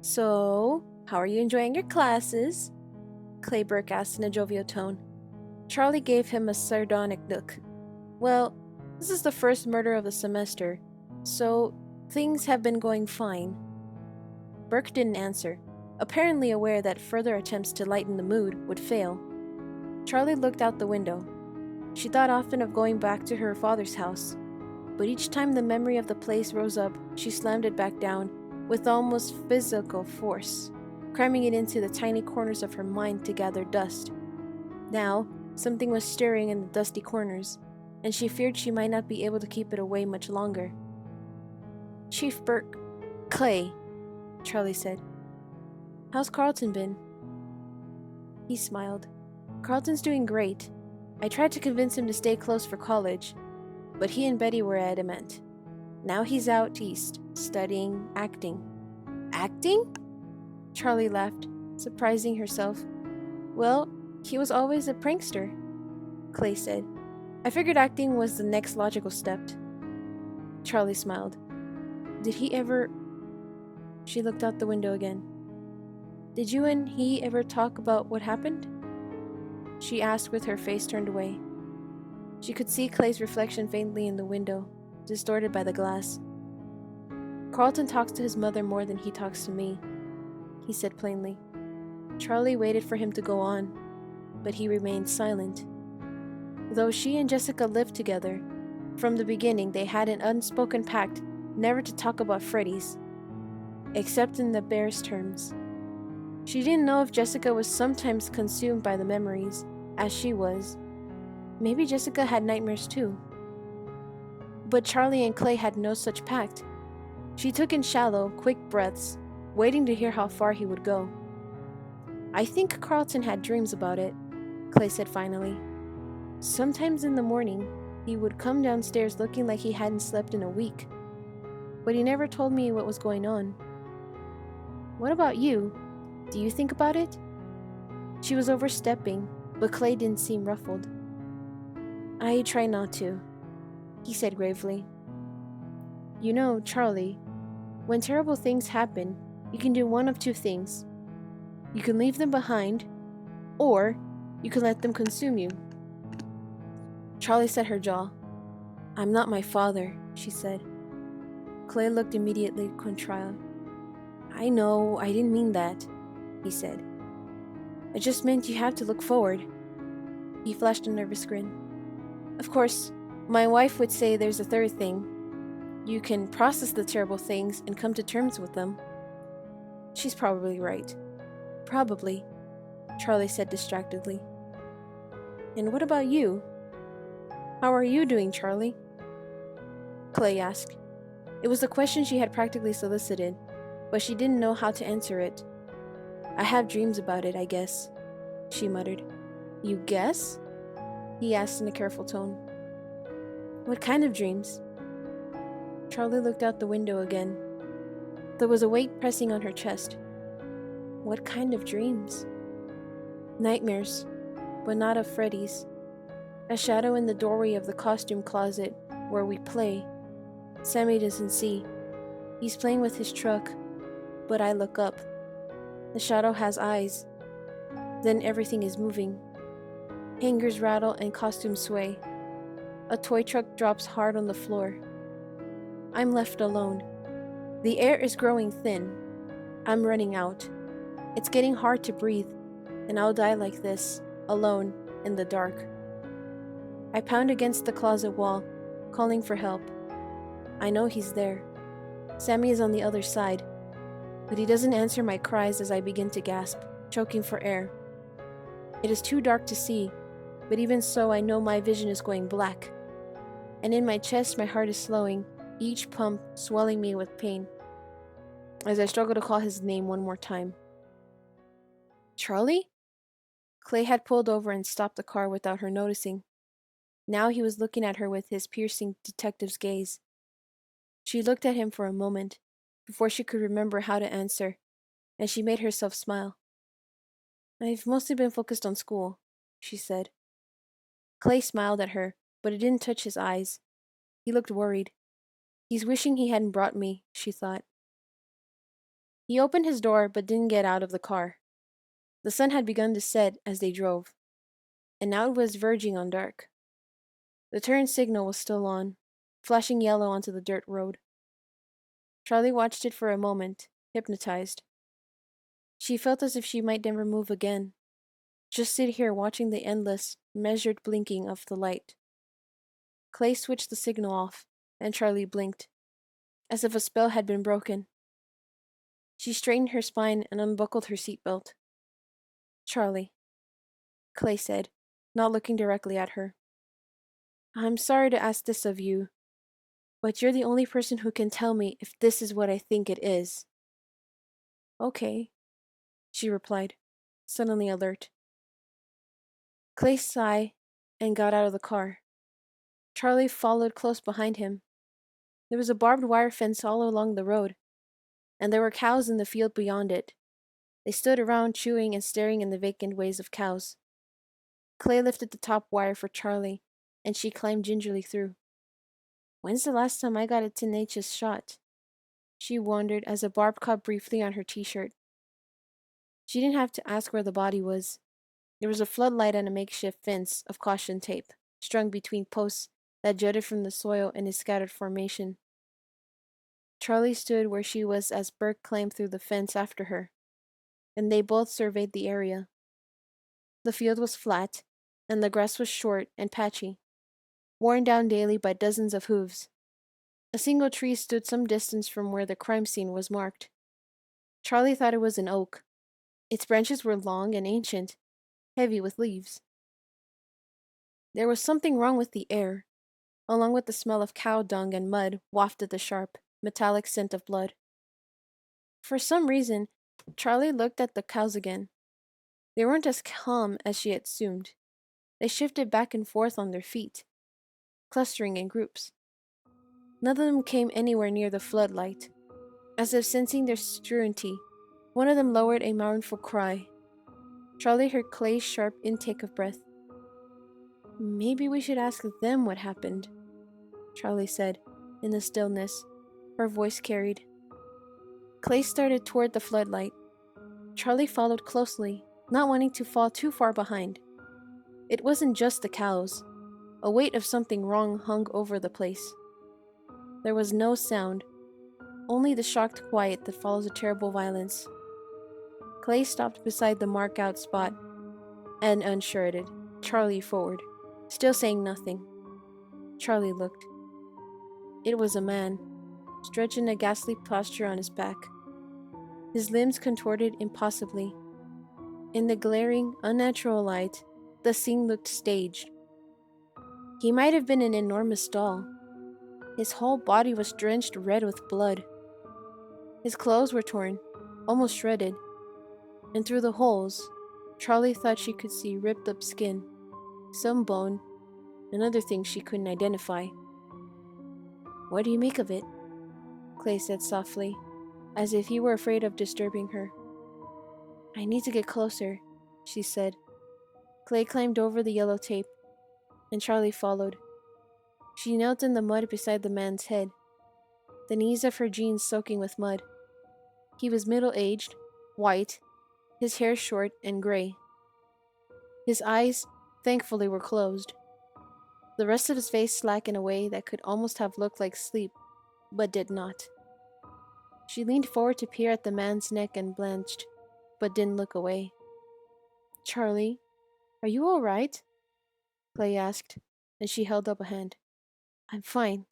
So, how are you enjoying your classes? Clay Burke asked in a jovial tone. Charlie gave him a sardonic look. Well, this is the first murder of the semester, so things have been going fine. Burke didn't answer, apparently aware that further attempts to lighten the mood would fail. Charlie looked out the window. She thought often of going back to her father's house, but each time the memory of the place rose up, she slammed it back down with almost physical force, cramming it into the tiny corners of her mind to gather dust. Now, something was stirring in the dusty corners, and she feared she might not be able to keep it away much longer. Chief Burke, Clay, Charlie said. How's Carlton been? He smiled. Carlton's doing great. I tried to convince him to stay close for college, but he and Betty were adamant. Now he's out east, studying acting. Acting? Charlie laughed, surprising herself. Well, he was always a prankster, Clay said. I figured acting was the next logical step. Charlie smiled. Did he ever... She looked out the window again. Did you and he ever talk about what happened? She asked with her face turned away. She could see Clay's reflection faintly in the window, distorted by the glass. Carlton talks to his mother more than he talks to me, he said plainly. Charlie waited for him to go on, but he remained silent. Though she and Jessica lived together, from the beginning they had an unspoken pact never to talk about Freddy's, except in the barest terms. She didn't know if Jessica was sometimes consumed by the memories, as she was. Maybe Jessica had nightmares too. But Charlie and Clay had no such pact. She took in shallow, quick breaths, waiting to hear how far he would go. I think Carlton had dreams about it, Clay said finally. Sometimes in the morning, he would come downstairs looking like he hadn't slept in a week. But he never told me what was going on. What about you? Do you think about it? She was overstepping, but Clay didn't seem ruffled. I try not to, he said gravely. You know, Charlie, when terrible things happen, you can do one of two things. You can leave them behind, or you can let them consume you. Charlie set her jaw. I'm not my father, she said. Clay looked immediately contrite. I know, I didn't mean that, he said. I just meant you have to look forward. He flashed a nervous grin. Of course, my wife would say there's a third thing. You can process the terrible things and come to terms with them. She's probably right. Probably, Charlie said distractedly. And what about you? How are you doing, Charlie? Clay asked. It was the question she had practically solicited, but she didn't know how to answer it. I have dreams about it, I guess, she muttered. You guess? He asked in a careful tone. What kind of dreams? Charlie looked out the window again. There was a weight pressing on her chest. What kind of dreams? Nightmares, but not of Freddy's. A shadow in the doorway of the costume closet where we play. Sammy doesn't see. He's playing with his truck, but I look up. The shadow has eyes. Then everything is moving. Hangers rattle and costumes sway. A toy truck drops hard on the floor. I'm left alone. The air is growing thin. I'm running out. It's getting hard to breathe, and I'll die like this, alone, in the dark. I pound against the closet wall, calling for help. I know he's there. Sammy is on the other side, but he doesn't answer my cries as I begin to gasp, choking for air. It is too dark to see, but even so I know my vision is going black. And in my chest my heart is slowing, each pump swelling me with pain, as I struggle to call his name one more time. Charlie? Clay had pulled over and stopped the car without her noticing. Now he was looking at her with his piercing detective's gaze. She looked at him for a moment, before she could remember how to answer, and she made herself smile. I've mostly been focused on school, she said. Clay smiled at her, but it didn't touch his eyes. He looked worried. He's wishing he hadn't brought me, she thought. He opened his door but didn't get out of the car. The sun had begun to set as they drove, and now it was verging on dark. The turn signal was still on, flashing yellow onto the dirt road. Charlie watched it for a moment, hypnotized. She felt as if she might never move again, just sit here watching the endless, measured blinking of the light. Clay switched the signal off, and Charlie blinked, as if a spell had been broken. She straightened her spine and unbuckled her seatbelt. "Charlie," Clay said, not looking directly at her. "I'm sorry to ask this of you, but you're the only person who can tell me if this is what I think it is." "Okay," she replied, suddenly alert. Clay sighed and got out of the car. Charlie followed close behind him. There was a barbed wire fence all along the road, and there were cows in the field beyond it. They stood around chewing and staring in the vacant ways of cows. Clay lifted the top wire for Charlie, and she climbed gingerly through. "When's the last time I got a tenacious shot?" she wondered as a barb caught briefly on her t-shirt. She didn't have to ask where the body was. There was a floodlight and a makeshift fence of caution tape, strung between posts that jutted from the soil in a scattered formation. Charlie stood where she was as Burke climbed through the fence after her, and they both surveyed the area. The field was flat, and the grass was short and patchy, worn down daily by dozens of hooves. A single tree stood some distance from where the crime scene was marked. Charlie thought it was an oak. Its branches were long and ancient, heavy with leaves. There was something wrong with the air, along with the smell of cow dung and mud wafted the sharp, metallic scent of blood. For some reason, Charlie looked at the cows again. They weren't as calm as she had assumed. They shifted back and forth on their feet, clustering in groups. None of them came anywhere near the floodlight. As if sensing their certainty, one of them lowered a mournful cry. Charlie heard Clay's sharp intake of breath. "Maybe we should ask them what happened," Charlie said, in the stillness, her voice carried. Clay started toward the floodlight. Charlie followed closely, not wanting to fall too far behind. It wasn't just the cows. A weight of something wrong hung over the place. There was no sound, only the shocked quiet that follows a terrible violence. Clay stopped beside the mark-out spot and unshirted Charlie forward, still saying nothing. Charlie looked. It was a man, stretched in a ghastly posture on his back. His limbs contorted impossibly. In the glaring, unnatural light, the scene looked staged. He might have been an enormous doll. His whole body was drenched red with blood. His clothes were torn, almost shredded, and through the holes, Charlie thought she could see ripped up skin, some bone, and other things she couldn't identify. "What do you make of it?" Clay said softly, as if he were afraid of disturbing her. "I need to get closer," she said. Clay climbed over the yellow tape, and Charlie followed. She knelt in the mud beside the man's head, the knees of her jeans soaking with mud. He was middle-aged, white, his hair short and gray. His eyes, thankfully, were closed. The rest of his face slack in a way that could almost have looked like sleep, but did not. She leaned forward to peer at the man's neck and blanched, but didn't look away. "Charlie, are you all right?" Clay asked, and she held up a hand. "I'm fine."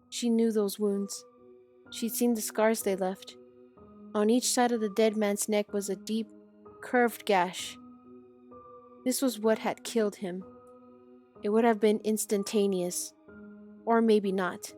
She knew those wounds. She'd seen the scars they left. On each side of the dead man's neck was a deep, curved gash. This was what had killed him. It would have been instantaneous, or maybe not.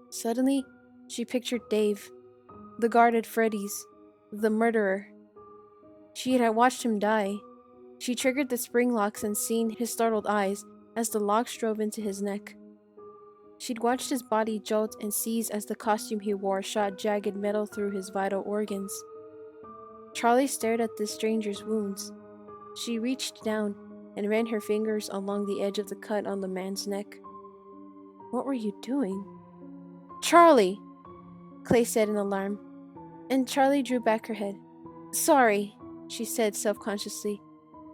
Suddenly, she pictured Dave, the guard at Freddy's, the murderer. She had watched him die. She triggered the spring locks and seen his startled eyes as the locks drove into his neck. She'd watched his body jolt and seize as the costume he wore shot jagged metal through his vital organs. Charlie stared at the stranger's wounds. She reached down and ran her fingers along the edge of the cut on the man's neck. "What were you doing?" "Charlie!" Clay said in alarm, and Charlie drew back her head. Sorry, she said self-consciously,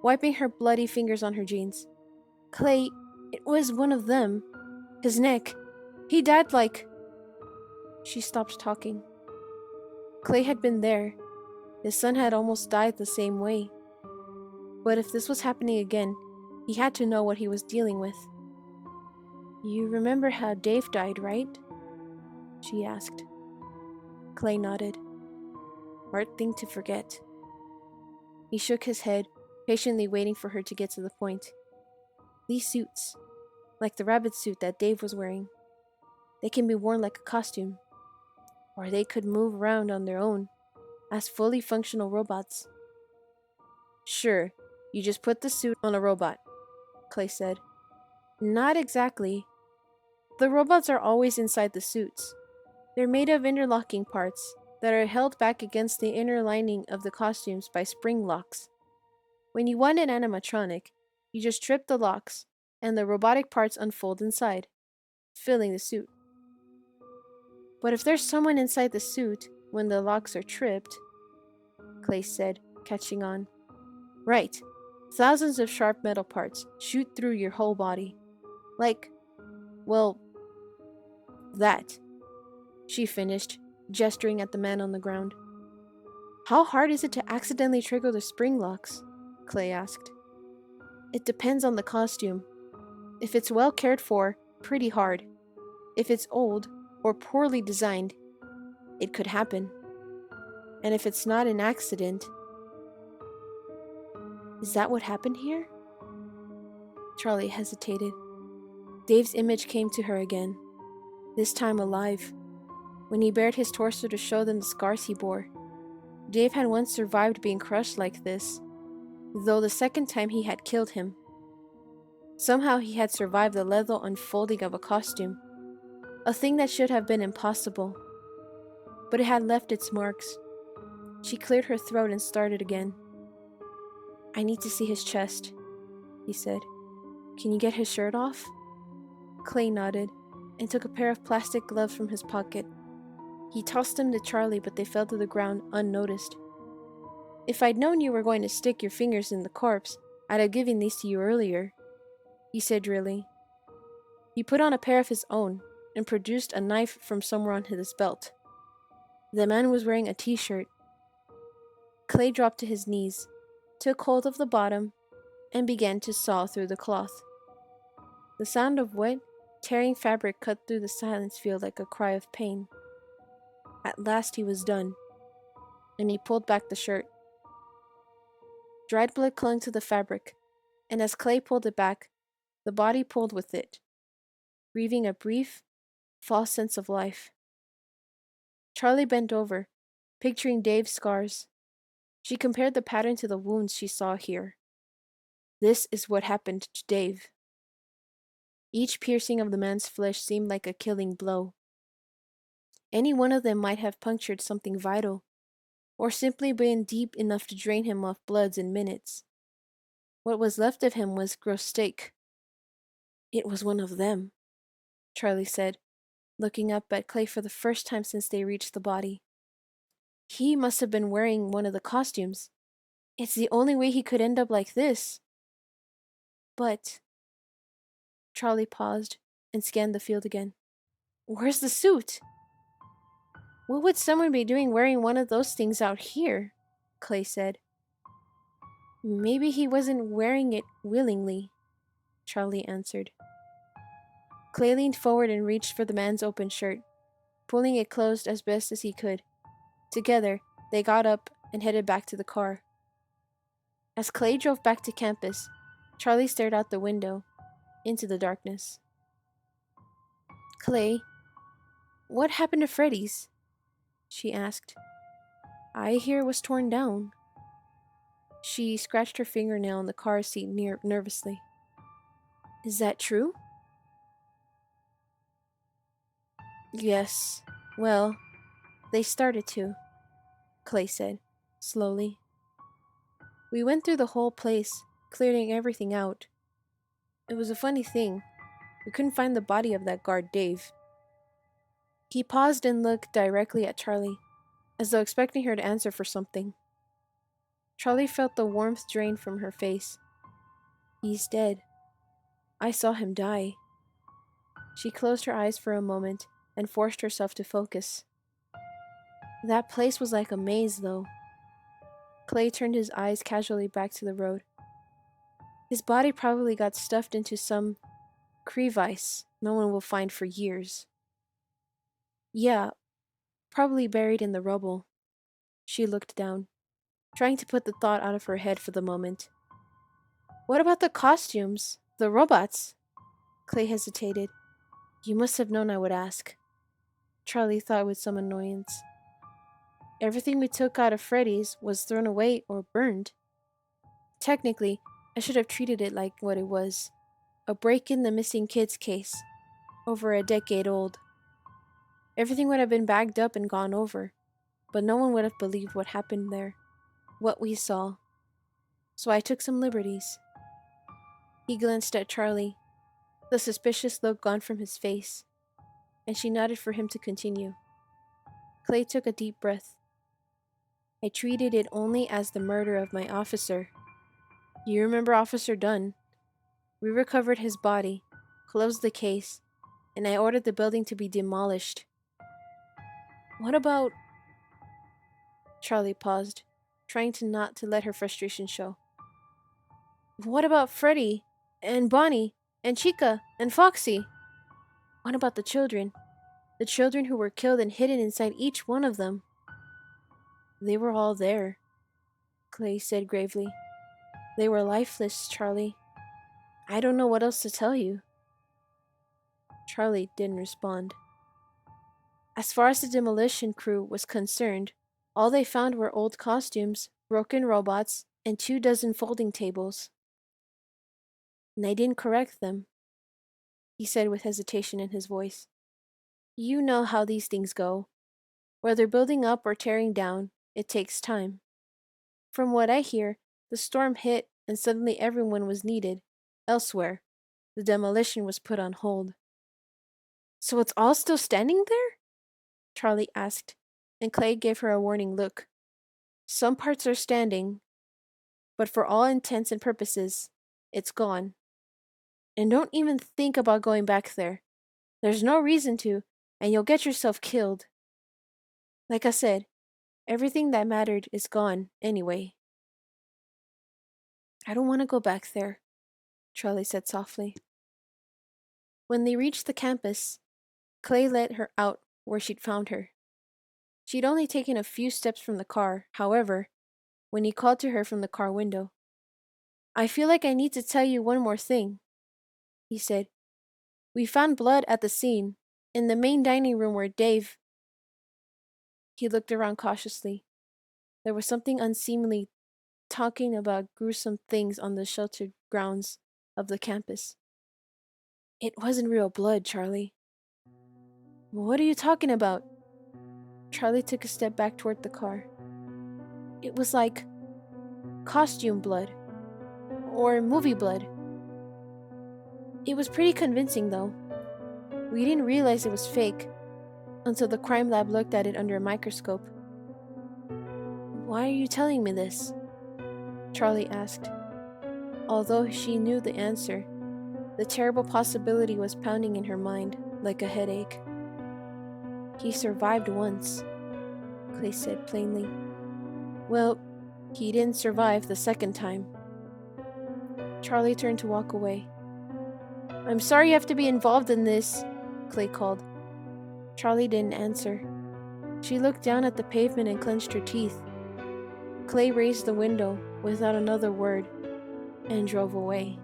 wiping her bloody fingers on her jeans. Clay, it was one of them. His neck. He died like... She stopped talking. Clay had been there. His son had almost died the same way. But if this was happening again, he had to know what he was dealing with. You remember how Dave died, right? She asked. Clay nodded. Hard thing to forget. He shook his head, patiently waiting for her to get to the point. These suits, like the rabbit suit that Dave was wearing, they can be worn like a costume, or they could move around on their own as fully functional robots. Sure, you just put the suit on a robot, Clay said. Not exactly. The robots are always inside the suits. They're made of interlocking parts that are held back against the inner lining of the costumes by spring locks. When you want an animatronic, you just trip the locks, and the robotic parts unfold inside, filling the suit. But if there's someone inside the suit when the locks are tripped, Clay said, catching on. Right. Thousands of sharp metal parts shoot through your whole body. Like, well, that. She finished, gesturing at the man on the ground. How hard is it to accidentally trigger the spring locks? Clay asked. It depends on the costume. If it's well cared for, pretty hard. If it's old or poorly designed, it could happen. And if it's not an accident... Is that what happened here? Charlie hesitated. Dave's image came to her again, this time alive. When he bared his torso to show them the scars he bore. Dave had once survived being crushed like this, though the second time he had killed him. Somehow he had survived the lethal unfolding of a costume, a thing that should have been impossible. But it had left its marks. She cleared her throat and started again. I need to see his chest, he said. Can you get his shirt off? Clay nodded and took a pair of plastic gloves from his pocket. He tossed them to Charlie, but they fell to the ground unnoticed. If I'd known you were going to stick your fingers in the corpse, I'd have given these to you earlier, he said drily. He put on a pair of his own and produced a knife from somewhere on his belt. The man was wearing a t-shirt. Clay dropped to his knees, took hold of the bottom, and began to saw through the cloth. The sound of wet, tearing fabric cut through the silence field like a cry of pain. At last he was done, and he pulled back the shirt. Dried blood clung to the fabric, and as Clay pulled it back, the body pulled with it, breathing a brief, false sense of life. Charlie bent over, picturing Dave's scars. She compared the pattern to the wounds she saw here. This is what happened to Dave. Each piercing of the man's flesh seemed like a killing blow. Any one of them might have punctured something vital, or simply been deep enough to drain him of bloods in minutes. What was left of him was gross steak. It was one of them, Charlie said, looking up at Clay for the first time since they reached the body. He must have been wearing one of the costumes. It's the only way he could end up like this. But... Charlie paused and scanned the field again. Where's the suit? What would someone be doing wearing one of those things out here? Clay said. Maybe he wasn't wearing it willingly, Charlie answered. Clay leaned forward and reached for the man's open shirt, pulling it closed as best as he could. Together, they got up and headed back to the car. As Clay drove back to campus, Charlie stared out the window, into the darkness. Clay, what happened to Freddy's? She asked. I hear it was torn down. She scratched her fingernail on the car seat nervously. Is that true? Yes. Well, they started to, Clay said, slowly. We went through the whole place, clearing everything out. It was a funny thing. We couldn't find the body of that guard Dave. He paused and looked directly at Charlie. as though expecting her to answer for something. Charlie felt the warmth drain from her face. He's dead. I saw him die. She closed her eyes for a moment and forced herself to focus. That place was like a maze, though. Clay turned his eyes casually back to the road. His body probably got stuffed into some crevice no one will find for years. Yeah, probably buried in the rubble. She looked down, trying to put the thought out of her head for the moment. What about the costumes? The robots? Clay hesitated. You must have known I would ask. Charlie thought with some annoyance. Everything we took out of Freddy's was thrown away or burned. Technically, I should have treated it like what it was. A break in the missing kids case, over a decade old. Everything would have been bagged up and gone over, but no one would have believed what happened there, what we saw. So I took some liberties. He glanced at Charlie, the suspicious look gone from his face, and she nodded for him to continue. Clay took a deep breath. I treated it only as the murder of my officer. You remember Officer Dunn? We recovered his body, closed the case, and I ordered the building to be demolished. What about... Charlie paused, trying not to let her frustration show. What about Freddy, and Bonnie, and Chica, and Foxy? What about the children? The children who were killed and hidden inside each one of them? They were all there, Clay said gravely. They were lifeless, Charlie. I don't know what else to tell you. Charlie didn't respond. As far as the demolition crew was concerned, all they found were old costumes, broken robots, and 24 folding tables. And I didn't correct them, he said with hesitation in his voice. You know how these things go. Whether building up or tearing down, it takes time. From what I hear, the storm hit and suddenly everyone was needed. Elsewhere, the demolition was put on hold. So it's all still standing there? Charlie asked, and Clay gave her a warning look. Some parts are standing, but for all intents and purposes, it's gone. And don't even think about going back there. There's no reason to, and you'll get yourself killed. Like I said, everything that mattered is gone anyway. I don't want to go back there, Charlie said softly. When they reached the campus, Clay led her out where she'd found her. She'd only taken a few steps from the car, however, when he called to her from the car window. I feel like I need to tell you one more thing, he said. We found blood at the scene, in the main dining room where Dave... He looked around cautiously. There was something unseemly talking about gruesome things on the sheltered grounds of the campus. It wasn't real blood, Charlie. What are you talking about? Charlie took a step back toward the car. It was like costume blood. Or movie blood. It was pretty convincing, though. We didn't realize it was fake until the crime lab looked at it under a microscope. Why are you telling me this? Charlie asked. Although she knew the answer, the terrible possibility was pounding in her mind like a headache. He survived once, Clay said plainly. Well, he didn't survive the second time. Charlie turned to walk away. I'm sorry you have to be involved in this, Clay called. Charlie didn't answer. She looked down at the pavement and clenched her teeth. Clay raised the window without another word and drove away.